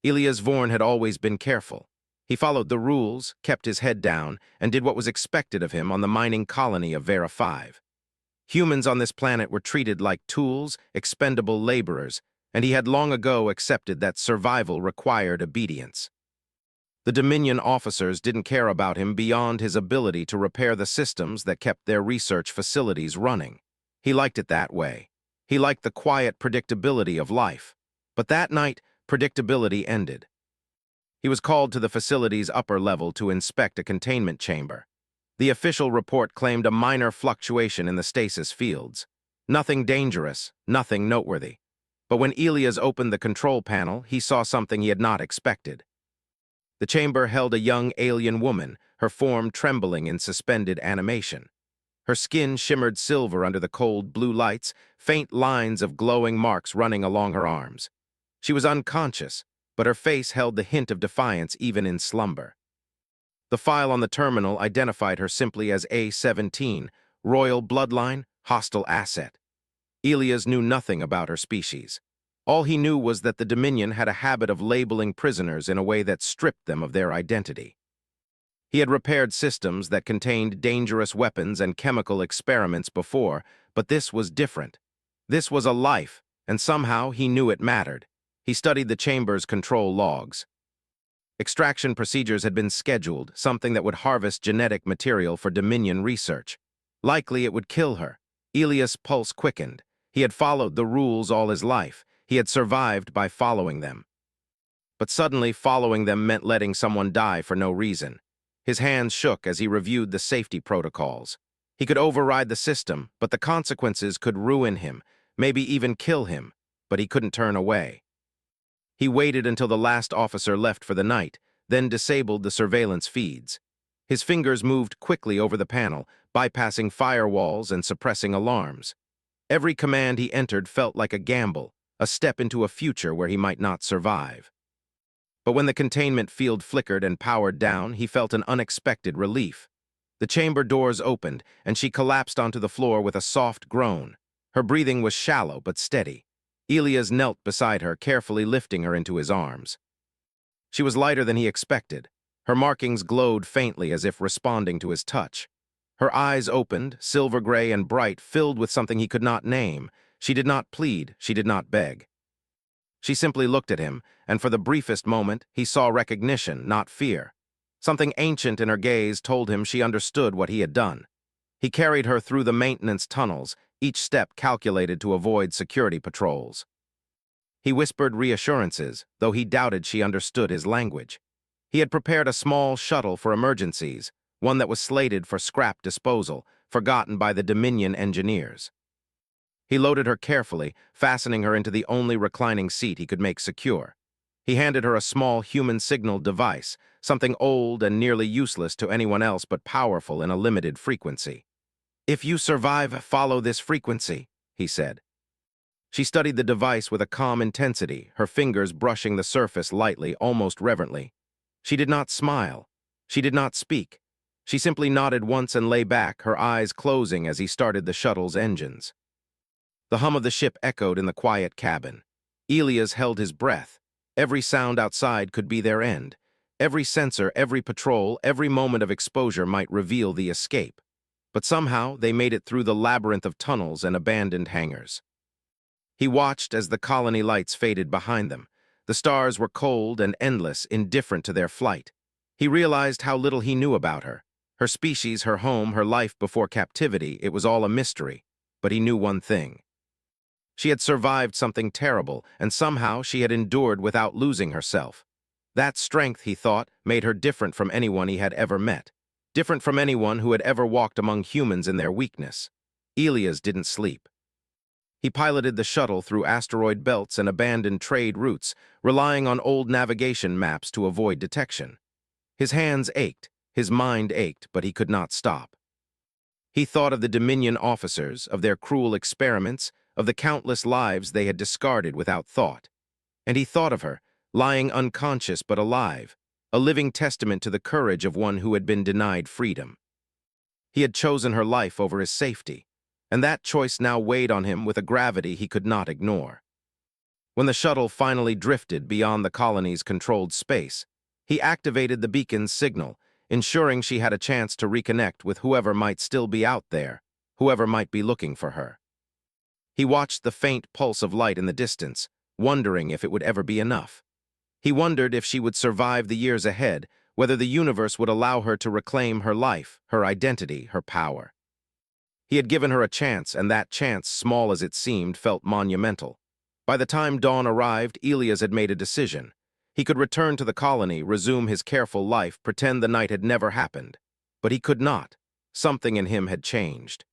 Elias Vorn had always been careful. He followed the rules, kept his head down, and did what was expected of him on the mining colony of Vera 5. Humans on this planet were treated like tools, expendable laborers, and he had long ago accepted that survival required obedience. The Dominion officers didn't care about him beyond his ability to repair the systems that kept their research facilities running. He liked it that way. He liked the quiet predictability of life. But that night, predictability ended. He was called to the facility's upper level to inspect a containment chamber. The official report claimed a minor fluctuation in the stasis fields. Nothing dangerous, nothing noteworthy. But when Elias opened the control panel, he saw something he had not expected. The chamber held a young alien woman, her form trembling in suspended animation. Her skin shimmered silver under the cold blue lights, faint lines of glowing marks running along her arms. She was unconscious, but her face held the hint of defiance even in slumber. The file on the terminal identified her simply as A-17, Royal Bloodline, Hostile Asset. Elias knew nothing about her species. All he knew was that the Dominion had a habit of labeling prisoners in a way that stripped them of their identity. He had repaired systems that contained dangerous weapons and chemical experiments before, but this was different. This was a life, and somehow he knew it mattered. He studied the chamber's control logs. Extraction procedures had been scheduled, something that would harvest genetic material for Dominion research. Likely it would kill her. Elias' pulse quickened. He had followed the rules all his life. He had survived by following them. But suddenly following them meant letting someone die for no reason. His hands shook as he reviewed the safety protocols. He could override the system, but the consequences could ruin him, maybe even kill him, but he couldn't turn away. He waited until the last officer left for the night, then disabled the surveillance feeds. His fingers moved quickly over the panel, bypassing firewalls and suppressing alarms. Every command he entered felt like a gamble, a step into a future where he might not survive. But when the containment field flickered and powered down, he felt an unexpected relief. The chamber doors opened, and she collapsed onto the floor with a soft groan. Her breathing was shallow but steady. Elias knelt beside her, carefully lifting her into his arms. She was lighter than he expected. Her markings glowed faintly as if responding to his touch. Her eyes opened, silver gray and bright, filled with something he could not name. She did not plead, she did not beg. She simply looked at him, and for the briefest moment, he saw recognition, not fear. Something ancient in her gaze told him she understood what he had done. He carried her through the maintenance tunnels, each step calculated to avoid security patrols. He whispered reassurances, though he doubted she understood his language. He had prepared a small shuttle for emergencies, one that was slated for scrap disposal, forgotten by the Dominion engineers. He loaded her carefully, fastening her into the only reclining seat he could make secure. He handed her a small human signal device, something old and nearly useless to anyone else but powerful in a limited frequency. "If you survive, follow this frequency," he said. She studied the device with a calm intensity, her fingers brushing the surface lightly, almost reverently. She did not smile. She did not speak. She simply nodded once and lay back, her eyes closing as he started the shuttle's engines. The hum of the ship echoed in the quiet cabin. Elias held his breath. Every sound outside could be their end. Every sensor, every patrol, every moment of exposure might reveal the escape. But somehow they made it through the labyrinth of tunnels and abandoned hangars. He watched as the colony lights faded behind them. The stars were cold and endless, indifferent to their flight. He realized how little he knew about her. Her species, her home, her life before captivity, it was all a mystery. But he knew one thing. She had survived something terrible, and somehow she had endured without losing herself. That strength, he thought, made her different from anyone he had ever met. Different from anyone who had ever walked among humans in their weakness. Elias didn't sleep. He piloted the shuttle through asteroid belts and abandoned trade routes, relying on old navigation maps to avoid detection. His hands ached, his mind ached, but he could not stop. He thought of the Dominion officers, of their cruel experiments, of the countless lives they had discarded without thought. And he thought of her, lying unconscious but alive, a living testament to the courage of one who had been denied freedom. He had chosen her life over his safety, and that choice now weighed on him with a gravity he could not ignore. When the shuttle finally drifted beyond the colony's controlled space, he activated the beacon's signal, ensuring she had a chance to reconnect with whoever might still be out there, whoever might be looking for her. He watched the faint pulse of light in the distance, wondering if it would ever be enough. He wondered if she would survive the years ahead, whether the universe would allow her to reclaim her life, her identity, her power. He had given her a chance, and that chance, small as it seemed, felt monumental. By the time dawn arrived, Elias had made a decision. He could return to the colony, resume his careful life, pretend the night had never happened. But he could not. Something in him had changed.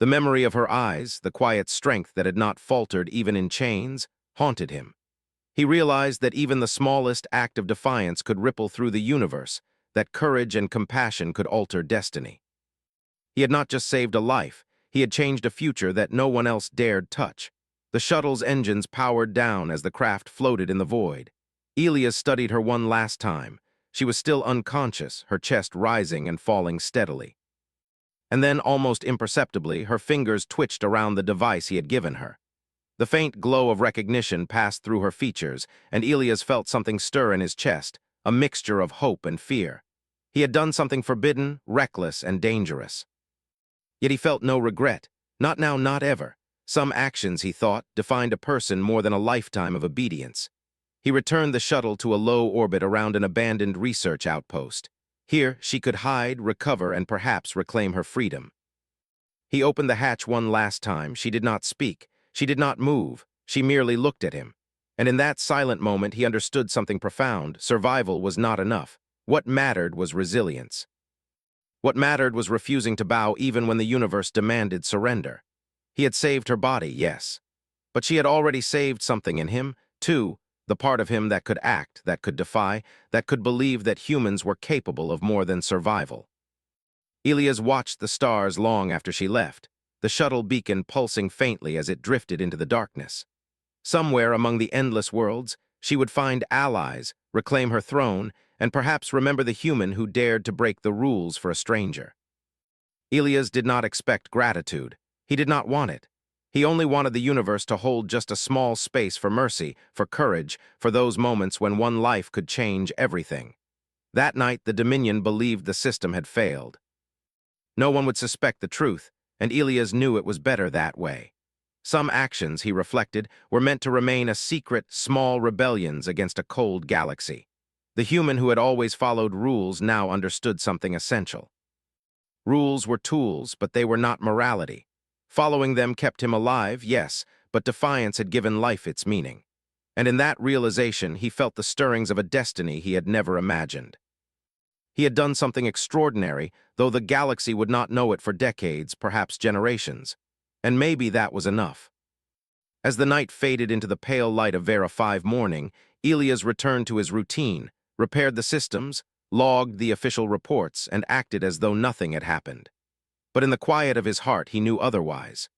The memory of her eyes, the quiet strength that had not faltered even in chains, haunted him. He realized that even the smallest act of defiance could ripple through the universe, that courage and compassion could alter destiny. He had not just saved a life, he had changed a future that no one else dared touch. The shuttle's engines powered down as the craft floated in the void. Elias studied her one last time. She was still unconscious, her chest rising and falling steadily. And then, almost imperceptibly, her fingers twitched around the device he had given her. The faint glow of recognition passed through her features, and Elias felt something stir in his chest, a mixture of hope and fear. He had done something forbidden, reckless, and dangerous. Yet he felt no regret. Not now, not ever. Some actions, he thought, defined a person more than a lifetime of obedience. He returned the shuttle to a low orbit around an abandoned research outpost. Here, she could hide, recover, and perhaps reclaim her freedom. He opened the hatch one last time. She did not speak. She did not move. She merely looked at him. And in that silent moment, he understood something profound. Survival was not enough. What mattered was resilience. What mattered was refusing to bow even when the universe demanded surrender. He had saved her body, yes. But she had already saved something in him, too, the part of him that could act, that could defy, that could believe that humans were capable of more than survival. Elias watched the stars long after she left, the shuttle beacon pulsing faintly as it drifted into the darkness. Somewhere among the endless worlds, she would find allies, reclaim her throne, and perhaps remember the human who dared to break the rules for a stranger. Elias did not expect gratitude. He did not want it. He only wanted the universe to hold just a small space for mercy, for courage, for those moments when one life could change everything. That night, the Dominion believed the system had failed. No one would suspect the truth, and Elias knew it was better that way. Some actions, he reflected, were meant to remain a secret, small rebellions against a cold galaxy. The human who had always followed rules now understood something essential. Rules were tools, but they were not morality. Following them kept him alive, yes, but defiance had given life its meaning. And in that realization, he felt the stirrings of a destiny he had never imagined. He had done something extraordinary, though the galaxy would not know it for decades, perhaps generations. And maybe that was enough. As the night faded into the pale light of Vera 5 morning, Elias returned to his routine, repaired the systems, logged the official reports, and acted as though nothing had happened. But in the quiet of his heart, he knew otherwise.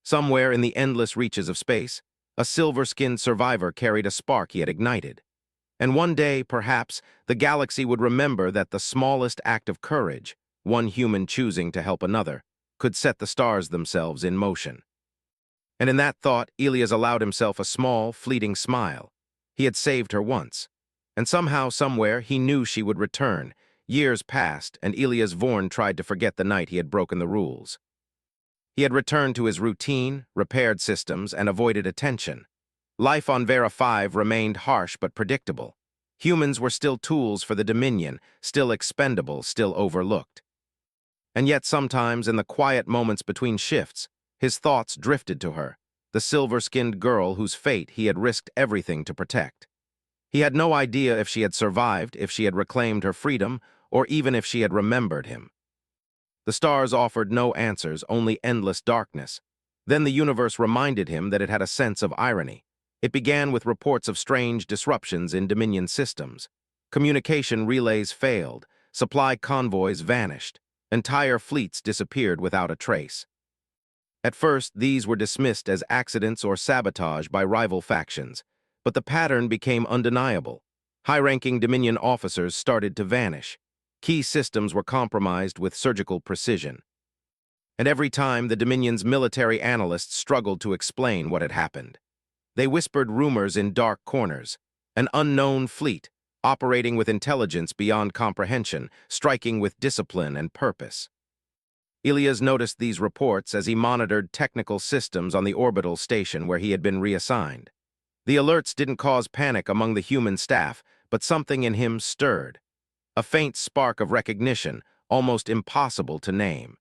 Somewhere in the endless reaches of space, a silver-skinned survivor carried a spark he had ignited. And one day, perhaps, the galaxy would remember that the smallest act of courage, one human choosing to help another, could set the stars themselves in motion. And in that thought, Elias allowed himself a small, fleeting smile. He had saved her once. And somehow, somewhere, he knew she would return. Years passed, and Elias Vorn tried to forget the night he had broken the rules. He had returned to his routine, repaired systems, and avoided attention. Life on Vera 5 remained harsh but predictable. Humans were still tools for the Dominion, still expendable, still overlooked. And yet sometimes, in the quiet moments between shifts, his thoughts drifted to her, the silver-skinned girl whose fate he had risked everything to protect. He had no idea if she had survived, if she had reclaimed her freedom, or even if she had remembered him. The stars offered no answers, only endless darkness. Then the universe reminded him that it had a sense of irony. It began with reports of strange disruptions in Dominion systems. Communication relays failed, supply convoys vanished, entire fleets disappeared without a trace. At first, these were dismissed as accidents or sabotage by rival factions, but the pattern became undeniable. High-ranking Dominion officers started to vanish. Key systems were compromised with surgical precision. And every time, the Dominion's military analysts struggled to explain what had happened. They whispered rumors in dark corners. An unknown fleet, operating with intelligence beyond comprehension, striking with discipline and purpose. Elias noticed these reports as he monitored technical systems on the orbital station where he had been reassigned. The alerts didn't cause panic among the human staff, but something in him stirred. A faint spark of recognition, almost impossible to name.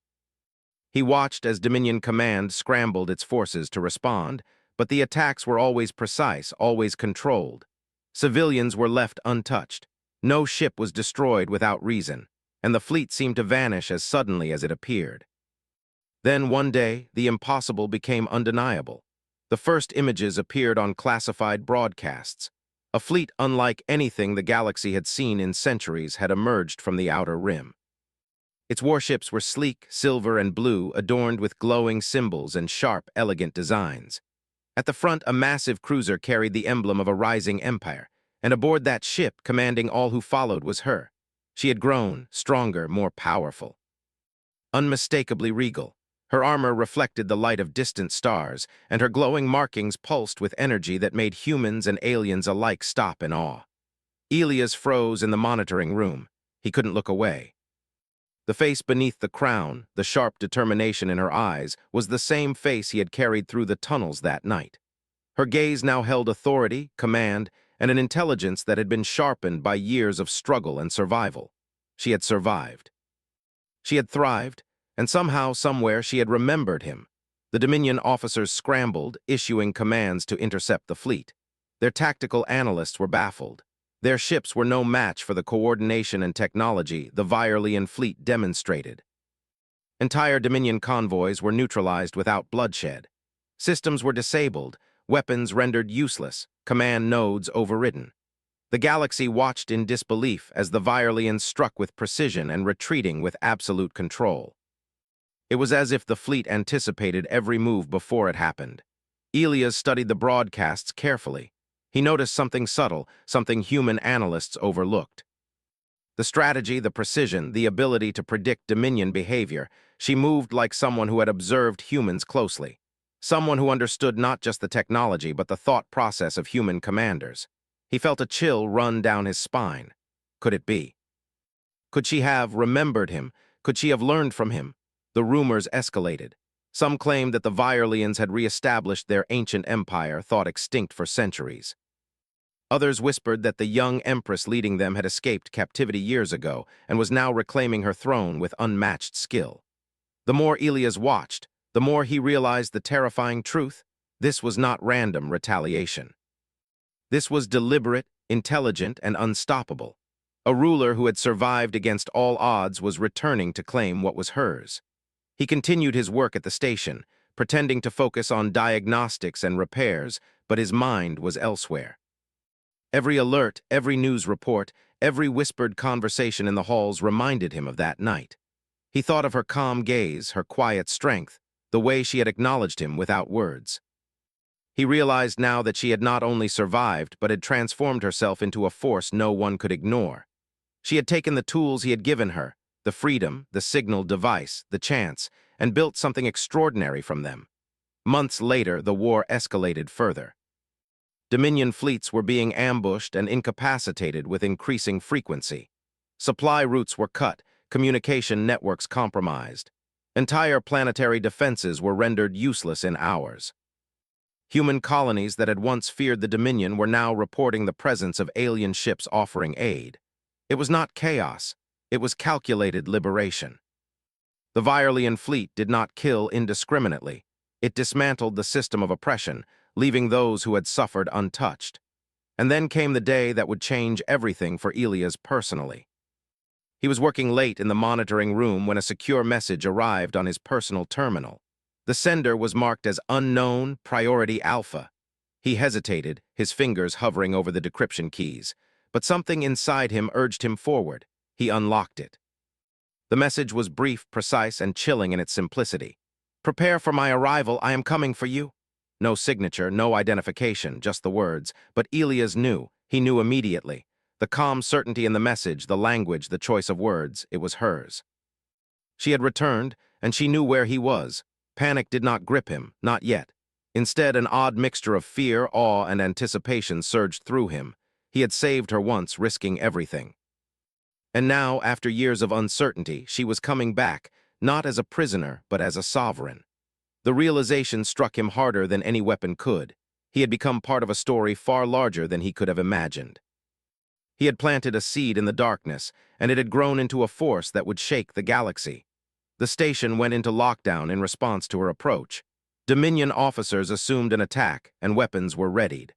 He watched as Dominion Command scrambled its forces to respond, but the attacks were always precise, always controlled. Civilians were left untouched. No ship was destroyed without reason, and the fleet seemed to vanish as suddenly as it appeared. Then one day, the impossible became undeniable. The first images appeared on classified broadcasts. A fleet unlike anything the galaxy had seen in centuries had emerged from the outer rim. Its warships were sleek, silver and blue, adorned with glowing symbols and sharp, elegant designs. At the front, a massive cruiser carried the emblem of a rising empire, and aboard that ship, commanding all who followed, was her. She had grown, stronger, more powerful. Unmistakably regal, her armor reflected the light of distant stars, and her glowing markings pulsed with energy that made humans and aliens alike stop in awe. Elias froze in the monitoring room. He couldn't look away. The face beneath the crown, the sharp determination in her eyes, was the same face he had carried through the tunnels that night. Her gaze now held authority, command, and an intelligence that had been sharpened by years of struggle and survival. She had survived. She had thrived, and somehow, somewhere, she had remembered him. The Dominion officers scrambled, issuing commands to intercept the fleet. Their tactical analysts were baffled. Their ships were no match for the coordination and technology the Virelian fleet demonstrated. Entire Dominion convoys were neutralized without bloodshed. Systems were disabled, weapons rendered useless, command nodes overridden. The galaxy watched in disbelief as the Virelians struck with precision and retreating with absolute control. It was as if the fleet anticipated every move before it happened. Elias studied the broadcasts carefully. He noticed something subtle, something human analysts overlooked. The strategy, the precision, the ability to predict Dominion behavior. She moved like someone who had observed humans closely. Someone who understood not just the technology, but the thought process of human commanders. He felt a chill run down his spine. Could it be? Could she have remembered him? Could she have learned from him? The rumors escalated. Some claimed that the Virelians had re-established their ancient empire, thought extinct for centuries. Others whispered that the young empress leading them had escaped captivity years ago and was now reclaiming her throne with unmatched skill. The more Elias watched, the more he realized the terrifying truth. This was not random retaliation. This was deliberate, intelligent, and unstoppable. A ruler who had survived against all odds was returning to claim what was hers. He continued his work at the station, pretending to focus on diagnostics and repairs, but his mind was elsewhere. Every alert, every news report, every whispered conversation in the halls reminded him of that night. He thought of her calm gaze, her quiet strength, the way she had acknowledged him without words. He realized now that she had not only survived, but had transformed herself into a force no one could ignore. She had taken the tools he had given her, the freedom, the signal device, the chance, and built something extraordinary from them. Months later, the war escalated further. Dominion fleets were being ambushed and incapacitated with increasing frequency. Supply routes were cut, communication networks compromised. Entire planetary defenses were rendered useless in hours. Human colonies that had once feared the Dominion were now reporting the presence of alien ships offering aid. It was not chaos, it was calculated liberation. The Virelian fleet did not kill indiscriminately. It dismantled the system of oppression, leaving those who had suffered untouched. And then came the day that would change everything for Elias personally. He was working late in the monitoring room when a secure message arrived on his personal terminal. The sender was marked as Unknown Priority Alpha. He hesitated, his fingers hovering over the decryption keys, but something inside him urged him forward. He unlocked it. The message was brief, precise, and chilling in its simplicity. "Prepare for my arrival, I am coming for you." No signature, no identification, just the words, but Elias knew. He knew immediately. The calm certainty in the message, the language, the choice of words, it was hers. She had returned, and she knew where he was. Panic did not grip him, not yet. Instead, an odd mixture of fear, awe, and anticipation surged through him. He had saved her once, risking everything. And now, after years of uncertainty, she was coming back, not as a prisoner, but as a sovereign. The realization struck him harder than any weapon could. He had become part of a story far larger than he could have imagined. He had planted a seed in the darkness, and it had grown into a force that would shake the galaxy. The station went into lockdown in response to her approach. Dominion officers assumed an attack, and weapons were readied.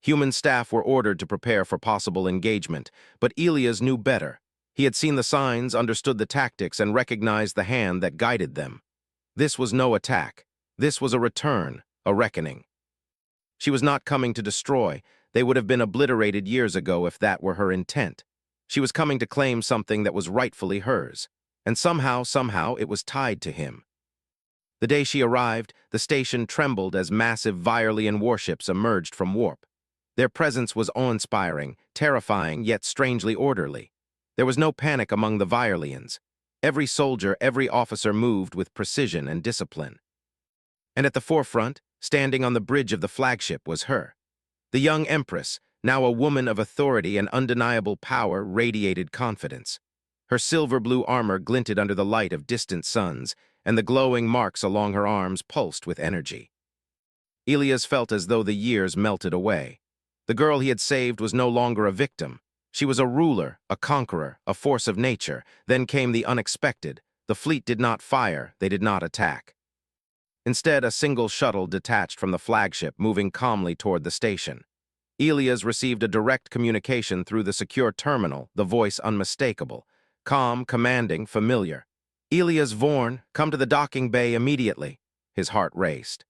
Human staff were ordered to prepare for possible engagement, but Elias knew better. He had seen the signs, understood the tactics, and recognized the hand that guided them. This was no attack. This was a return, a reckoning. She was not coming to destroy. They would have been obliterated years ago if that were her intent. She was coming to claim something that was rightfully hers, and somehow it was tied to him. The day she arrived, the station trembled as massive Virelian warships emerged from warp. Their presence was awe-inspiring, terrifying, yet strangely orderly. There was no panic among the Virelians. Every soldier, every officer moved with precision and discipline. And at the forefront, standing on the bridge of the flagship, was her. The young empress, now a woman of authority and undeniable power, radiated confidence. Her silver-blue armor glinted under the light of distant suns, and the glowing marks along her arms pulsed with energy. Elias felt as though the years melted away. The girl he had saved was no longer a victim. She was a ruler, a conqueror, a force of nature. Then came the unexpected. The fleet did not fire, they did not attack. Instead, a single shuttle detached from the flagship, moving calmly toward the station. Elias received a direct communication through the secure terminal, the voice unmistakable. Calm, commanding, familiar. "Elias Vorn, come to the docking bay immediately." His heart raced.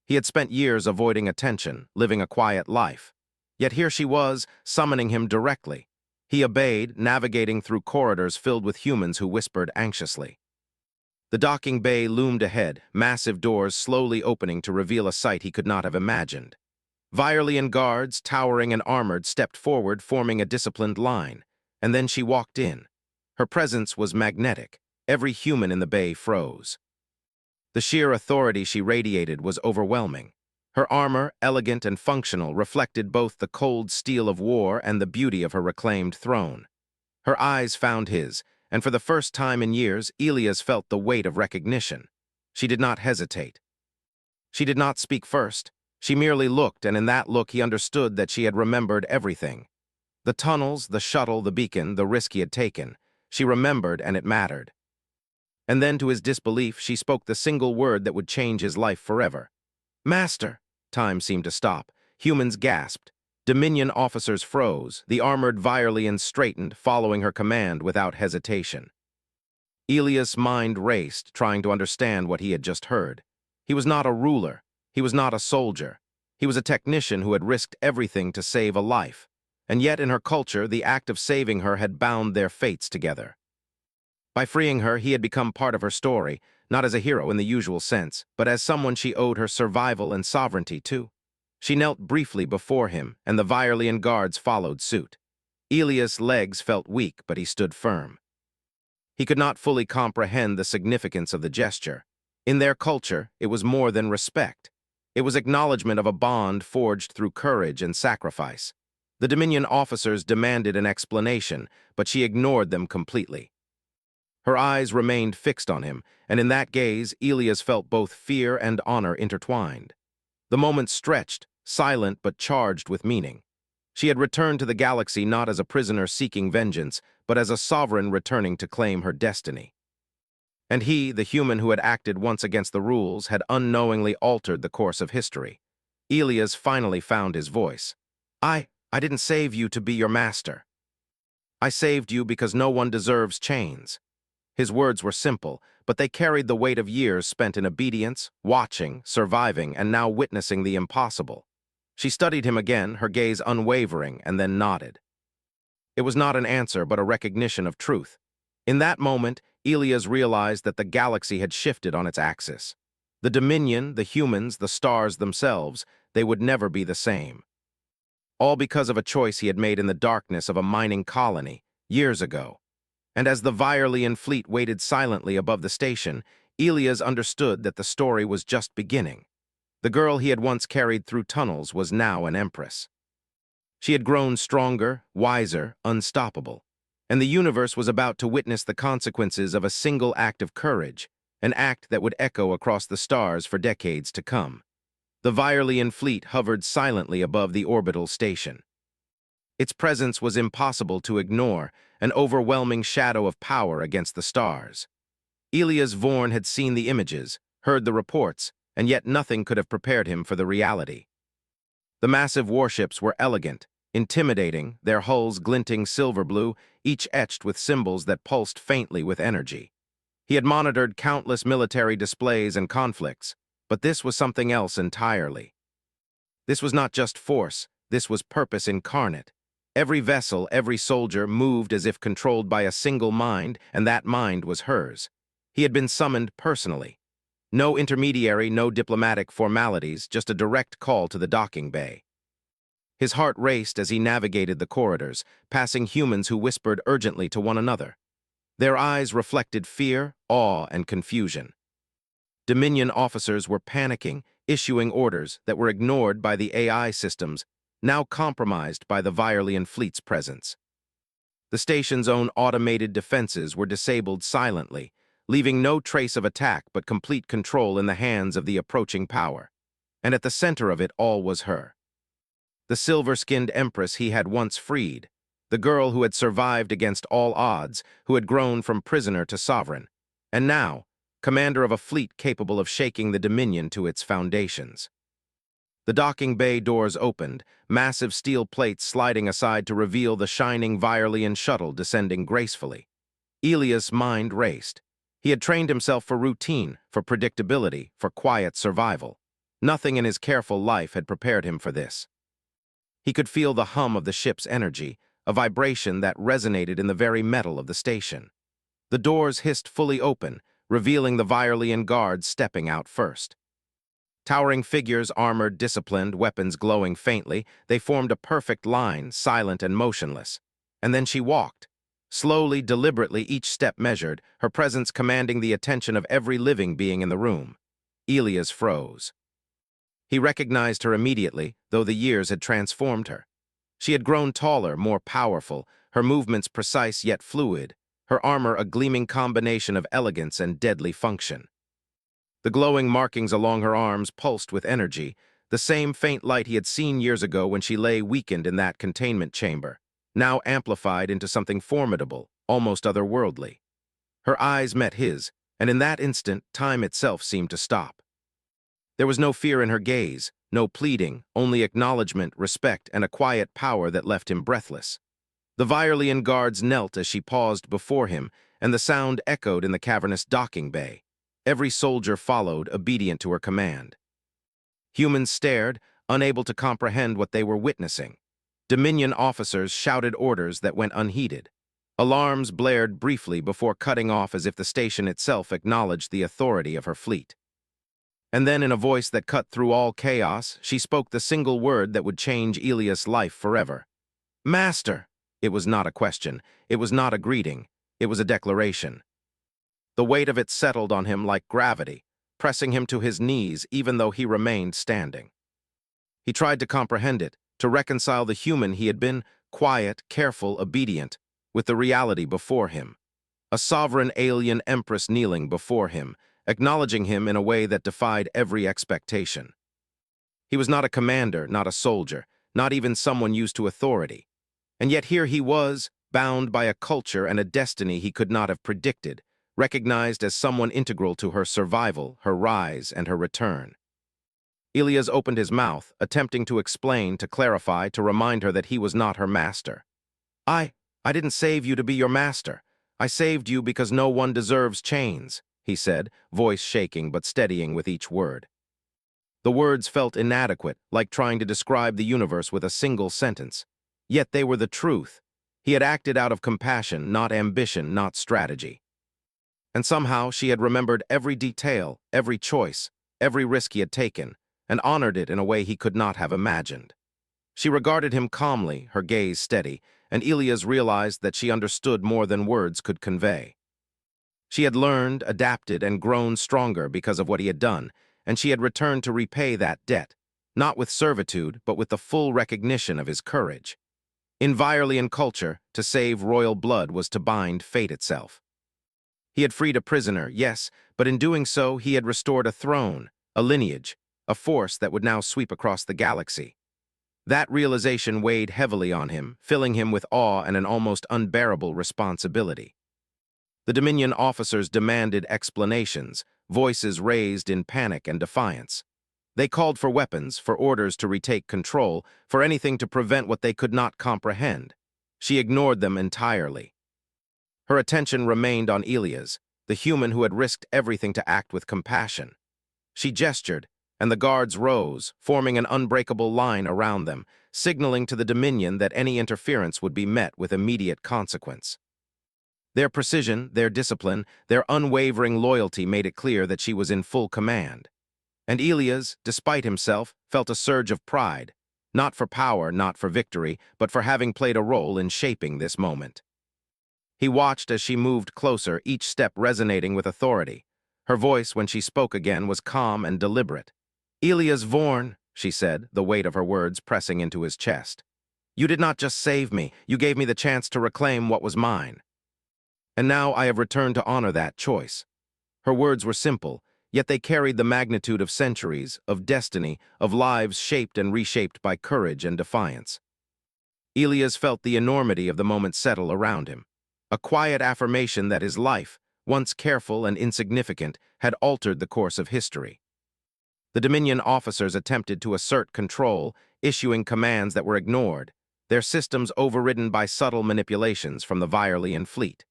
He had spent years avoiding attention, living a quiet life. Yet here she was, summoning him directly. He obeyed, navigating through corridors filled with humans who whispered anxiously. The docking bay loomed ahead, massive doors slowly opening to reveal a sight he could not have imagined. Virelian guards, towering and armored, stepped forward, forming a disciplined line. And then she walked in. Her presence was magnetic. Every human in the bay froze. The sheer authority she radiated was overwhelming. Her armor, elegant and functional, reflected both the cold steel of war and the beauty of her reclaimed throne. Her eyes found his, and for the first time in years, Elias felt the weight of recognition. She did not hesitate. She did not speak first. She merely looked, and in that look he understood that she had remembered everything. The tunnels, the shuttle, the beacon, the risk he had taken. She remembered, and it mattered. And then, to his disbelief, she spoke the single word that would change his life forever. "Master!" Time seemed to stop. Humans gasped. Dominion officers froze. The armored Virelians straightened, following her command without hesitation. Elias' mind raced, trying to understand what he had just heard. He was not a ruler. He was not a soldier. He was a technician who had risked everything to save a life. And yet, in her culture, the act of saving her had bound their fates together. By freeing her, he had become part of her story, not as a hero in the usual sense, but as someone she owed her survival and sovereignty to. She knelt briefly before him, and the Virelian guards followed suit. Elias' legs felt weak, but he stood firm. He could not fully comprehend the significance of the gesture. In their culture, it was more than respect. It was acknowledgement of a bond forged through courage and sacrifice. The Dominion officers demanded an explanation, but she ignored them completely. Her eyes remained fixed on him, and in that gaze, Elias felt both fear and honor intertwined. The moment stretched, silent but charged with meaning. She had returned to the galaxy not as a prisoner seeking vengeance, but as a sovereign returning to claim her destiny. And he, the human who had acted once against the rules, had unknowingly altered the course of history. Elias finally found his voice. I didn't save you to be your master. I saved you because no one deserves chains." His words were simple, but they carried the weight of years spent in obedience, watching, surviving, and now witnessing the impossible. She studied him again, her gaze unwavering, and then nodded. It was not an answer, but a recognition of truth. In that moment, Elias realized that the galaxy had shifted on its axis. The Dominion, the humans, the stars themselves, they would never be the same. All because of a choice he had made in the darkness of a mining colony, years ago. And as the Virelian fleet waited silently above the station, Elias understood that the story was just beginning. The girl he had once carried through tunnels was now an empress. She had grown stronger, wiser, unstoppable, and the universe was about to witness the consequences of a single act of courage, an act that would echo across the stars for decades to come. The Virelian fleet hovered silently above the orbital station. Its presence was impossible to ignore, an overwhelming shadow of power against the stars. Elias Vorn had seen the images, heard the reports, and yet nothing could have prepared him for the reality. The massive warships were elegant, intimidating, their hulls glinting silver blue, each etched with symbols that pulsed faintly with energy. He had monitored countless military displays and conflicts, but this was something else entirely. This was not just force, this was purpose incarnate. Every vessel, every soldier moved as if controlled by a single mind, and that mind was hers. He had been summoned personally. No intermediary, no diplomatic formalities, just a direct call to the docking bay. His heart raced as he navigated the corridors, passing humans who whispered urgently to one another. Their eyes reflected fear, awe, and confusion. Dominion officers were panicking, issuing orders that were ignored by the AI systems, now compromised by the Virelian fleet's presence. The station's own automated defenses were disabled silently, leaving no trace of attack but complete control in the hands of the approaching power. And at the center of it all was her. The silver-skinned empress he had once freed, the girl who had survived against all odds, who had grown from prisoner to sovereign, and now, commander of a fleet capable of shaking the Dominion to its foundations. The docking bay doors opened, massive steel plates sliding aside to reveal the shining Virelian shuttle descending gracefully. Elias' mind raced. He had trained himself for routine, for predictability, for quiet survival. Nothing in his careful life had prepared him for this. He could feel the hum of the ship's energy, a vibration that resonated in the very metal of the station. The doors hissed fully open, revealing the Virelian guards stepping out first. Towering figures, armored, disciplined, weapons glowing faintly, they formed a perfect line, silent and motionless. And then she walked. Slowly, deliberately, each step measured, her presence commanding the attention of every living being in the room. Elias froze. He recognized her immediately, though the years had transformed her. She had grown taller, more powerful, her movements precise yet fluid, her armor a gleaming combination of elegance and deadly function. The glowing markings along her arms pulsed with energy, the same faint light he had seen years ago when she lay weakened in that containment chamber, now amplified into something formidable, almost otherworldly. Her eyes met his, and in that instant, time itself seemed to stop. There was no fear in her gaze, no pleading, only acknowledgement, respect, and a quiet power that left him breathless. The Virelian guards knelt as she paused before him, and the sound echoed in the cavernous docking bay. Every soldier followed, obedient to her command. Humans stared, unable to comprehend what they were witnessing. Dominion officers shouted orders that went unheeded. Alarms blared briefly before cutting off as if the station itself acknowledged the authority of her fleet. And then, in a voice that cut through all chaos, she spoke the single word that would change Elias' life forever. "Master!" It was not a question. It was not a greeting. It was a declaration. The weight of it settled on him like gravity, pressing him to his knees even though he remained standing. He tried to comprehend it, to reconcile the human he had been, quiet, careful, obedient, with the reality before him. A sovereign alien empress kneeling before him, acknowledging him in a way that defied every expectation. He was not a commander, not a soldier, not even someone used to authority. And yet here he was, bound by a culture and a destiny he could not have predicted, recognized as someone integral to her survival, her rise, and her return. Elias opened his mouth, attempting to explain, to clarify, to remind her that he was not her master. I didn't save you to be your master. I saved you because no one deserves chains," he said, voice shaking but steadying with each word. The words felt inadequate, like trying to describe the universe with a single sentence. Yet they were the truth. He had acted out of compassion, not ambition, not strategy. And somehow she had remembered every detail, every choice, every risk he had taken, and honored it in a way he could not have imagined. She regarded him calmly, her gaze steady, and Elias realized that she understood more than words could convey. She had learned, adapted, and grown stronger because of what he had done, and she had returned to repay that debt, not with servitude, but with the full recognition of his courage. In Virean culture, to save royal blood was to bind fate itself. He had freed a prisoner, yes, but in doing so he had restored a throne, a lineage, a force that would now sweep across the galaxy. That realization weighed heavily on him, filling him with awe and an almost unbearable responsibility. The Dominion officers demanded explanations, voices raised in panic and defiance. They called for weapons, for orders to retake control, for anything to prevent what they could not comprehend. She ignored them entirely. Her attention remained on Elias, the human who had risked everything to act with compassion. She gestured, and the guards rose, forming an unbreakable line around them, signaling to the Dominion that any interference would be met with immediate consequence. Their precision, their discipline, their unwavering loyalty made it clear that she was in full command. And Elias, despite himself, felt a surge of pride, not for power, not for victory, but for having played a role in shaping this moment. He watched as she moved closer, each step resonating with authority. Her voice, when she spoke again, was calm and deliberate. "Elias Vorn," she said, the weight of her words pressing into his chest. "You did not just save me, you gave me the chance to reclaim what was mine. And now I have returned to honor that choice." Her words were simple, yet they carried the magnitude of centuries, of destiny, of lives shaped and reshaped by courage and defiance. Elias felt the enormity of the moment settle around him, a quiet affirmation that his life, once careful and insignificant, had altered the course of history. The Dominion officers attempted to assert control, issuing commands that were ignored, their systems overridden by subtle manipulations from the Virean fleet.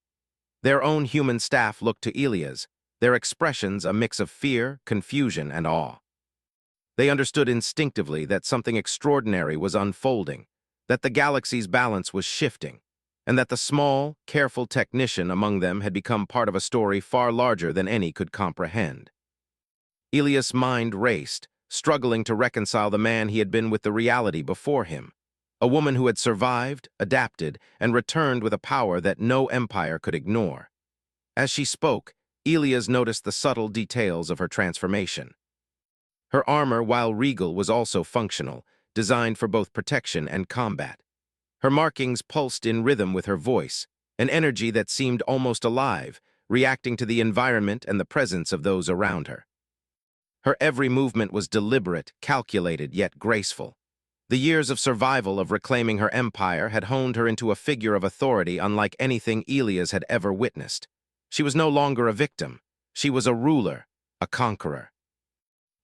Their own human staff looked to Elias, their expressions a mix of fear, confusion, and awe. They understood instinctively that something extraordinary was unfolding, that the galaxy's balance was shifting, and that the small, careful technician among them had become part of a story far larger than any could comprehend. Elias' mind raced, struggling to reconcile the man he had been with the reality before him, a woman who had survived, adapted, and returned with a power that no empire could ignore. As she spoke, Elias noticed the subtle details of her transformation. Her armor, while regal, was also functional, designed for both protection and combat. Her markings pulsed in rhythm with her voice, an energy that seemed almost alive, reacting to the environment and the presence of those around her. Her every movement was deliberate, calculated, yet graceful. The years of survival of reclaiming her empire had honed her into a figure of authority unlike anything Elias had ever witnessed. She was no longer a victim. She was a ruler, a conqueror.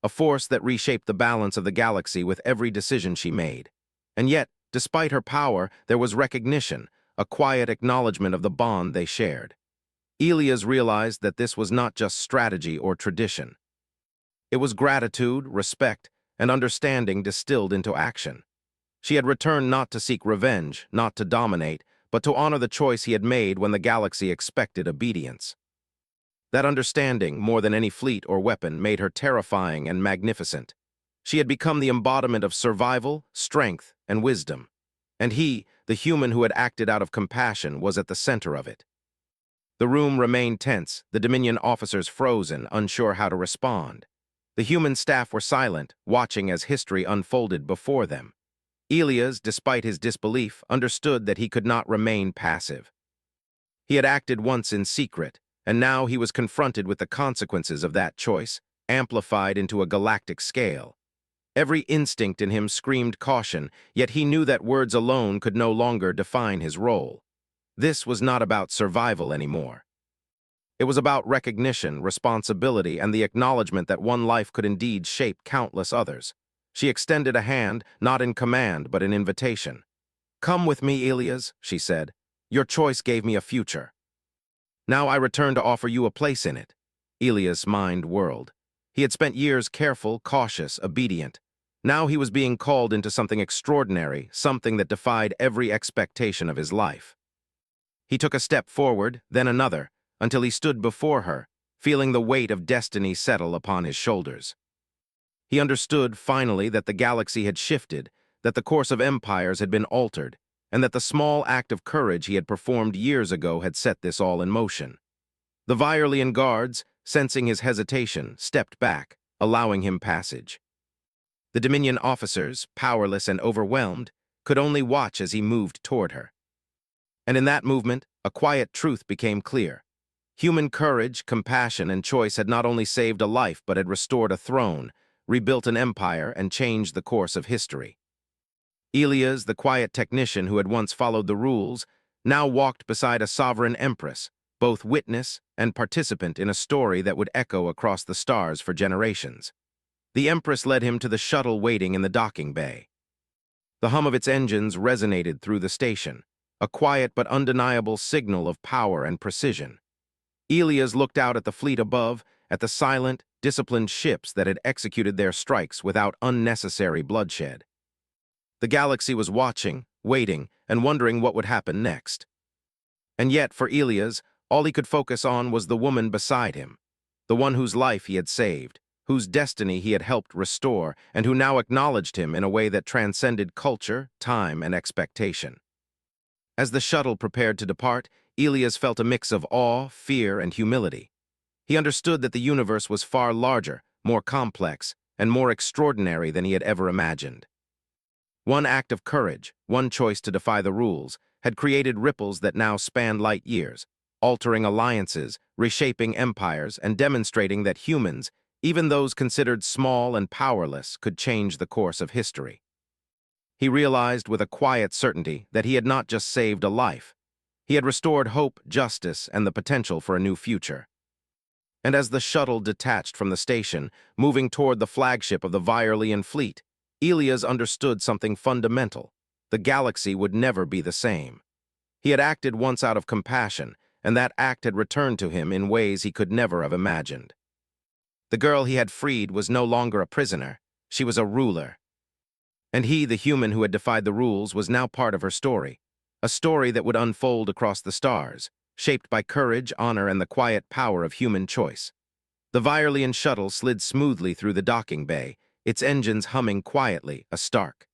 A force that reshaped the balance of the galaxy with every decision she made. And yet, despite her power, there was recognition, a quiet acknowledgement of the bond they shared. Elias realized that this was not just strategy or tradition. It was gratitude, respect, and understanding distilled into action. She had returned not to seek revenge, not to dominate, but to honor the choice he had made when the galaxy expected obedience. That understanding, more than any fleet or weapon, made her terrifying and magnificent. She had become the embodiment of survival, strength, and wisdom. And he, the human who had acted out of compassion, was at the center of it. The room remained tense, the Dominion officers frozen, unsure how to respond. The human staff were silent, watching as history unfolded before them. Elias, despite his disbelief, understood that he could not remain passive. He had acted once in secret, and now he was confronted with the consequences of that choice, amplified into a galactic scale. Every instinct in him screamed caution, yet he knew that words alone could no longer define his role. This was not about survival anymore. It was about recognition, responsibility, and the acknowledgement that one life could indeed shape countless others. She extended a hand, not in command, but in invitation. "Come with me, Elias," she said. "Your choice gave me a future. Now I return to offer you a place in it." Elias' mind whirled. He had spent years careful, cautious, obedient. Now he was being called into something extraordinary, something that defied every expectation of his life. He took a step forward, then another, until he stood before her, feeling the weight of destiny settle upon his shoulders. He understood, finally, that the galaxy had shifted, that the course of empires had been altered, and that the small act of courage he had performed years ago had set this all in motion. The Virean guards, sensing his hesitation, stepped back, allowing him passage. The Dominion officers, powerless and overwhelmed, could only watch as he moved toward her. And in that movement, a quiet truth became clear. Human courage, compassion, and choice had not only saved a life but had restored a throne, rebuilt an empire, and changed the course of history. Elias, the quiet technician who had once followed the rules, now walked beside a sovereign empress, both witness and participant in a story that would echo across the stars for generations. The empress led him to the shuttle waiting in the docking bay. The hum of its engines resonated through the station, a quiet but undeniable signal of power and precision. Elias looked out at the fleet above, at the silent, disciplined ships that had executed their strikes without unnecessary bloodshed. The galaxy was watching, waiting, and wondering what would happen next. And yet, for Elias, all he could focus on was the woman beside him, the one whose life he had saved, whose destiny he had helped restore, and who now acknowledged him in a way that transcended culture, time, and expectation. As the shuttle prepared to depart, Elias felt a mix of awe, fear, and humility. He understood that the universe was far larger, more complex, and more extraordinary than he had ever imagined. One act of courage, one choice to defy the rules, had created ripples that now spanned light years, altering alliances, reshaping empires, and demonstrating that humans, even those considered small and powerless, could change the course of history. He realized with a quiet certainty that he had not just saved a life. He had restored hope, justice, and the potential for a new future. And as the shuttle detached from the station, moving toward the flagship of the Viorlian fleet, Elias understood something fundamental. The galaxy would never be the same. He had acted once out of compassion, and that act had returned to him in ways he could never have imagined. The girl he had freed was no longer a prisoner. She was a ruler. And he, the human who had defied the rules, was now part of her story, a story that would unfold across the stars, shaped by courage, honor, and the quiet power of human choice. The Viorlian shuttle slid smoothly through the docking bay, its engines humming quietly, a stark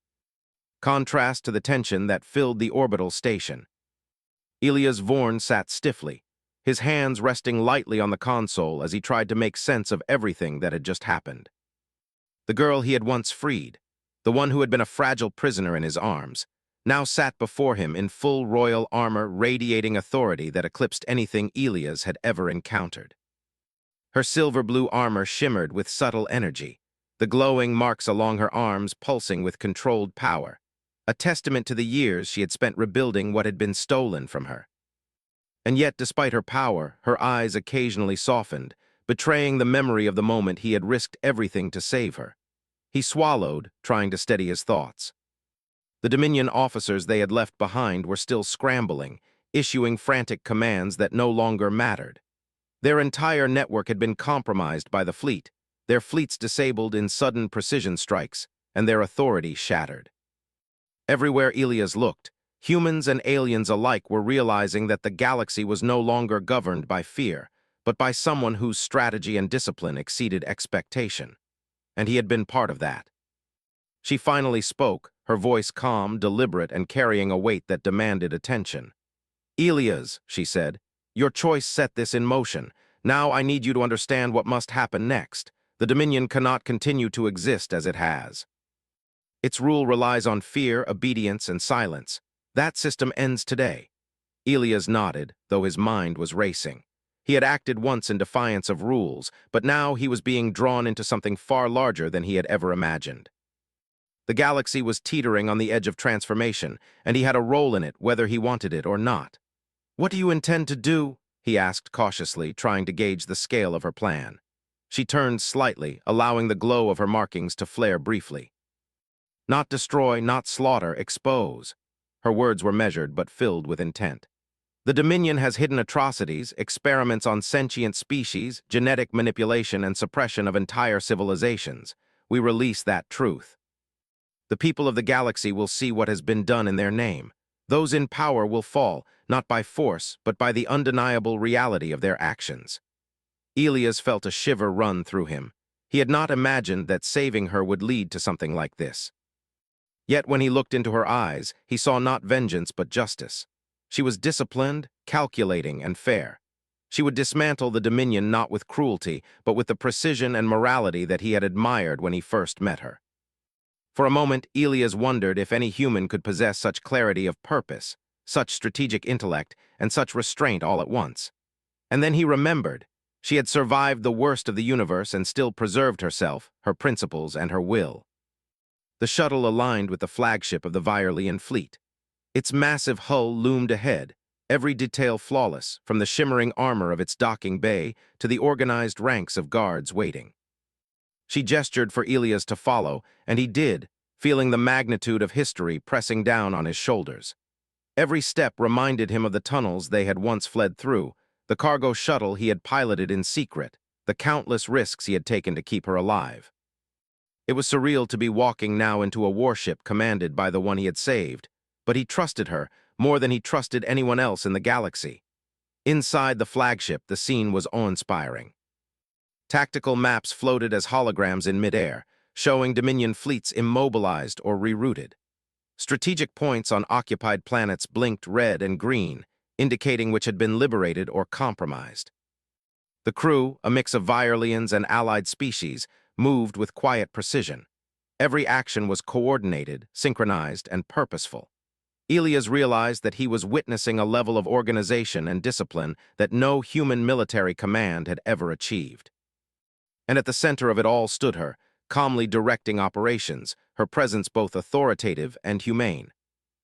contrast to the tension that filled the orbital station. Elias Vorn sat stiffly, his hands resting lightly on the console as he tried to make sense of everything that had just happened. The girl he had once freed, the one who had been a fragile prisoner in his arms, now sat before him in full royal armor, radiating authority that eclipsed anything Elias had ever encountered. Her silver-blue armor shimmered with subtle energy, the glowing marks along her arms pulsing with controlled power, a testament to the years she had spent rebuilding what had been stolen from her. And yet, despite her power, her eyes occasionally softened, betraying the memory of the moment he had risked everything to save her. He swallowed, trying to steady his thoughts. The Dominion officers they had left behind were still scrambling, issuing frantic commands that no longer mattered. Their entire network had been compromised by the fleet, their fleets disabled in sudden precision strikes, and their authority shattered. Everywhere Elias looked, humans and aliens alike were realizing that the galaxy was no longer governed by fear, but by someone whose strategy and discipline exceeded expectation. And he had been part of that. She finally spoke, her voice calm, deliberate, and carrying a weight that demanded attention. "Elias," she said, "your choice set this in motion. Now I need you to understand what must happen next. The Dominion cannot continue to exist as it has. Its rule relies on fear, obedience, and silence. That system ends today." Elias nodded, though his mind was racing. He had acted once in defiance of rules, but now he was being drawn into something far larger than he had ever imagined. The galaxy was teetering on the edge of transformation, and he had a role in it, whether he wanted it or not. "What do you intend to do?" he asked cautiously, trying to gauge the scale of her plan. She turned slightly, allowing the glow of her markings to flare briefly. "Not destroy, not slaughter, expose." Her words were measured but filled with intent. "The Dominion has hidden atrocities, experiments on sentient species, genetic manipulation, and suppression of entire civilizations. We release that truth. The people of the galaxy will see what has been done in their name. Those in power will fall, not by force, but by the undeniable reality of their actions." Elias felt a shiver run through him. He had not imagined that saving her would lead to something like this. Yet when he looked into her eyes, he saw not vengeance but justice. She was disciplined, calculating, and fair. She would dismantle the Dominion not with cruelty, but with the precision and morality that he had admired when he first met her. For a moment, Elias wondered if any human could possess such clarity of purpose, such strategic intellect, and such restraint all at once. And then he remembered. She had survived the worst of the universe and still preserved herself, her principles, and her will. The shuttle aligned with the flagship of the Virelian fleet. Its massive hull loomed ahead, every detail flawless, from the shimmering armor of its docking bay to the organized ranks of guards waiting. She gestured for Elias to follow, and he did, feeling the magnitude of history pressing down on his shoulders. Every step reminded him of the tunnels they had once fled through, the cargo shuttle he had piloted in secret, the countless risks he had taken to keep her alive. It was surreal to be walking now into a warship commanded by the one he had saved, but he trusted her more than he trusted anyone else in the galaxy. Inside the flagship, the scene was awe-inspiring. Tactical maps floated as holograms in midair, showing Dominion fleets immobilized or rerouted. Strategic points on occupied planets blinked red and green, indicating which had been liberated or compromised. The crew, a mix of Virelians and allied species, moved with quiet precision. Every action was coordinated, synchronized, and purposeful. Elias realized that he was witnessing a level of organization and discipline that no human military command had ever achieved. And at the center of it all stood her, calmly directing operations, her presence both authoritative and humane.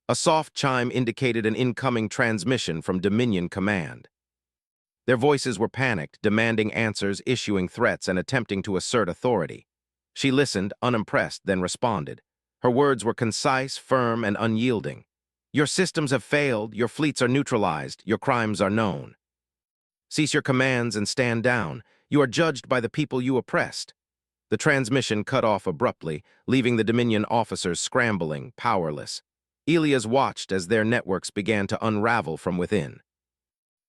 A soft chime indicated an incoming transmission from Dominion Command. Their voices were panicked, demanding answers, issuing threats, and attempting to assert authority. She listened, unimpressed, then responded. Her words were concise, firm, and unyielding. "Your systems have failed, your fleets are neutralized, your crimes are known. Cease your commands and stand down. You are judged by the people you oppressed." The transmission cut off abruptly, leaving the Dominion officers scrambling, powerless. Elias watched as their networks began to unravel from within.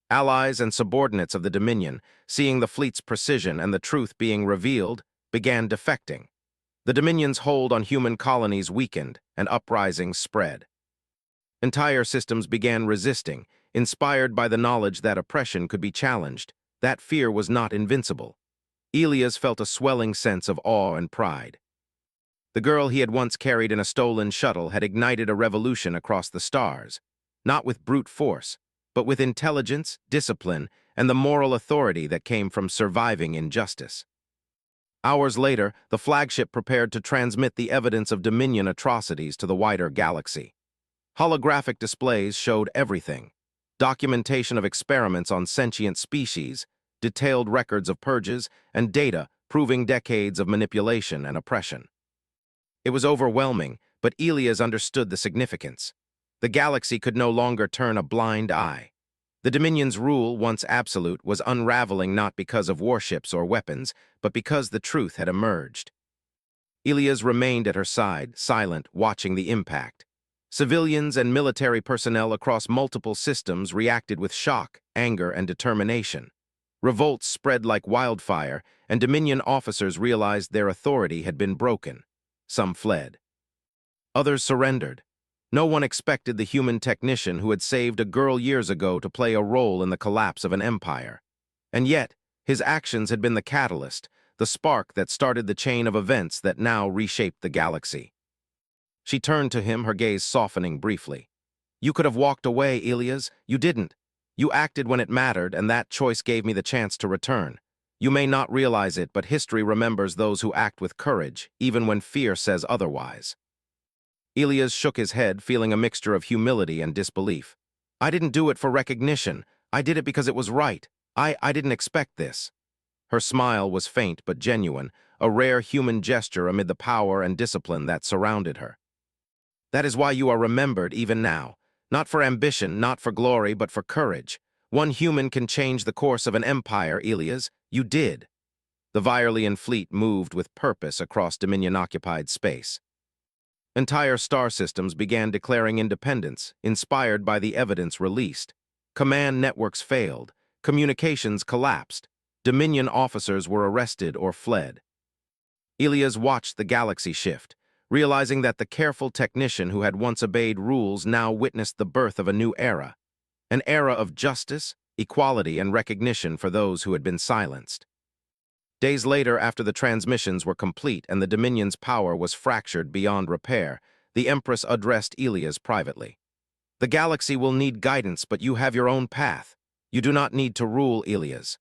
Allies and subordinates of the Dominion, seeing the fleet's precision and the truth being revealed, began defecting. The Dominion's hold on human colonies weakened, and uprisings spread. Entire systems began resisting, inspired by the knowledge that oppression could be challenged. That fear was not invincible. Elias felt a swelling sense of awe and pride. The girl he had once carried in a stolen shuttle had ignited a revolution across the stars, not with brute force, but with intelligence, discipline, and the moral authority that came from surviving injustice. Hours later, the flagship prepared to transmit the evidence of Dominion atrocities to the wider galaxy. Holographic displays showed everything: documentation of experiments on sentient species, detailed records of purges, and data proving decades of manipulation and oppression. It was overwhelming, but Elias understood the significance. The galaxy could no longer turn a blind eye. The Dominion's rule, once absolute, was unraveling not because of warships or weapons, but because the truth had emerged. Elias remained at her side, silent, watching the impact. Civilians and military personnel across multiple systems reacted with shock, anger, and determination. Revolts spread like wildfire, and Dominion officers realized their authority had been broken. Some fled. Others surrendered. No one expected the human technician who had saved a girl years ago to play a role in the collapse of an empire. And yet, his actions had been the catalyst, the spark that started the chain of events that now reshaped the galaxy. She turned to him, her gaze softening briefly. "You could have walked away, Elias. You didn't. You acted when it mattered, and that choice gave me the chance to return. You may not realize it, but history remembers those who act with courage, even when fear says otherwise." Elias shook his head, feeling a mixture of humility and disbelief. "I didn't do it for recognition. I did it because it was right. I didn't expect this." Her smile was faint but genuine, a rare human gesture amid the power and discipline that surrounded her. "That is why you are remembered even now. Not for ambition, not for glory, but for courage. One human can change the course of an empire, Elias. You did." The Virelian fleet moved with purpose across Dominion-occupied space. Entire star systems began declaring independence, inspired by the evidence released. Command networks failed. Communications collapsed. Dominion officers were arrested or fled. Elias watched the galaxy shift, realizing that the careful technician who had once obeyed rules now witnessed the birth of a new era. An era of justice, equality, and recognition for those who had been silenced. Days later, after the transmissions were complete and the Dominion's power was fractured beyond repair, the Empress addressed Elias privately. "The galaxy will need guidance, but you have your own path. You do not need to rule, Elias.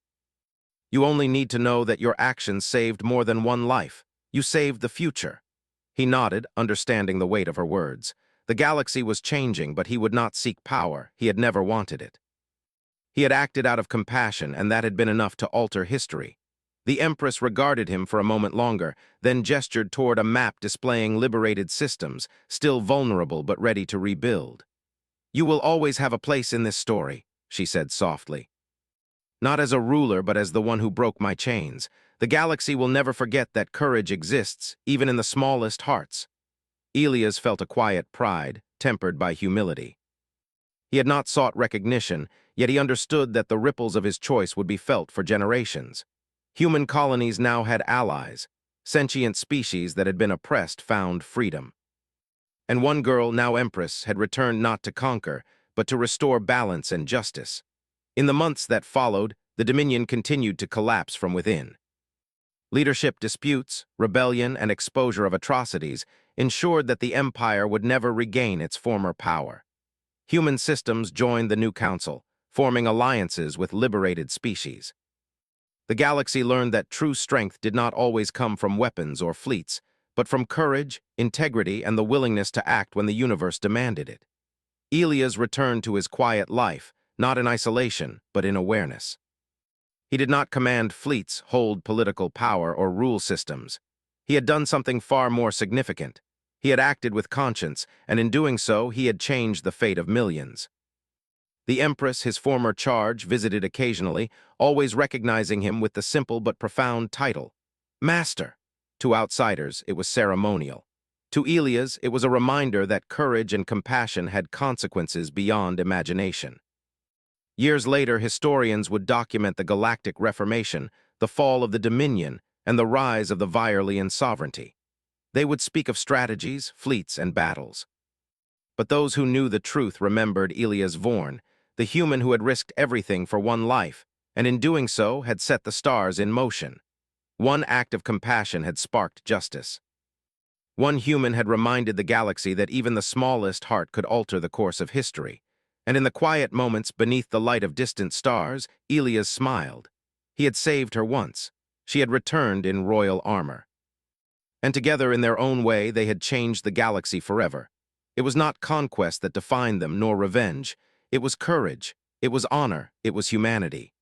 You only need to know that your actions saved more than one life. You saved the future." He nodded, understanding the weight of her words. The galaxy was changing, but he would not seek power. He had never wanted it. He had acted out of compassion, and that had been enough to alter history. The Empress regarded him for a moment longer, then gestured toward a map displaying liberated systems, still vulnerable but ready to rebuild. "You will always have a place in this story," she said softly. "Not as a ruler, but as the one who broke my chains. The galaxy will never forget that courage exists, even in the smallest hearts." Elias felt a quiet pride, tempered by humility. He had not sought recognition, yet he understood that the ripples of his choice would be felt for generations. Human colonies now had allies. Sentient species that had been oppressed found freedom. And one girl, now Empress, had returned not to conquer, but to restore balance and justice. In the months that followed, the Dominion continued to collapse from within. Leadership disputes, rebellion, and exposure of atrocities ensured that the Empire would never regain its former power. Human systems joined the new council, forming alliances with liberated species. The galaxy learned that true strength did not always come from weapons or fleets, but from courage, integrity, and the willingness to act when the universe demanded it. Elias returned to his quiet life, not in isolation, but in awareness. He did not command fleets, hold political power, or rule systems. He had done something far more significant. He had acted with conscience, and in doing so, he had changed the fate of millions. The Empress, his former charge, visited occasionally, always recognizing him with the simple but profound title, Master. To outsiders, it was ceremonial. To Elias, it was a reminder that courage and compassion had consequences beyond imagination. Years later, historians would document the Galactic Reformation, the fall of the Dominion, and the rise of the Viorlian sovereignty. They would speak of strategies, fleets, and battles. But those who knew the truth remembered Elias Vorn, the human who had risked everything for one life, and in doing so had set the stars in motion. One act of compassion had sparked justice. One human had reminded the galaxy that even the smallest heart could alter the course of history. And in the quiet moments beneath the light of distant stars, Elias smiled. He had saved her once. She had returned in royal armor. And together, in their own way, they had changed the galaxy forever. It was not conquest that defined them, nor revenge. It was courage. It was honor. It was humanity.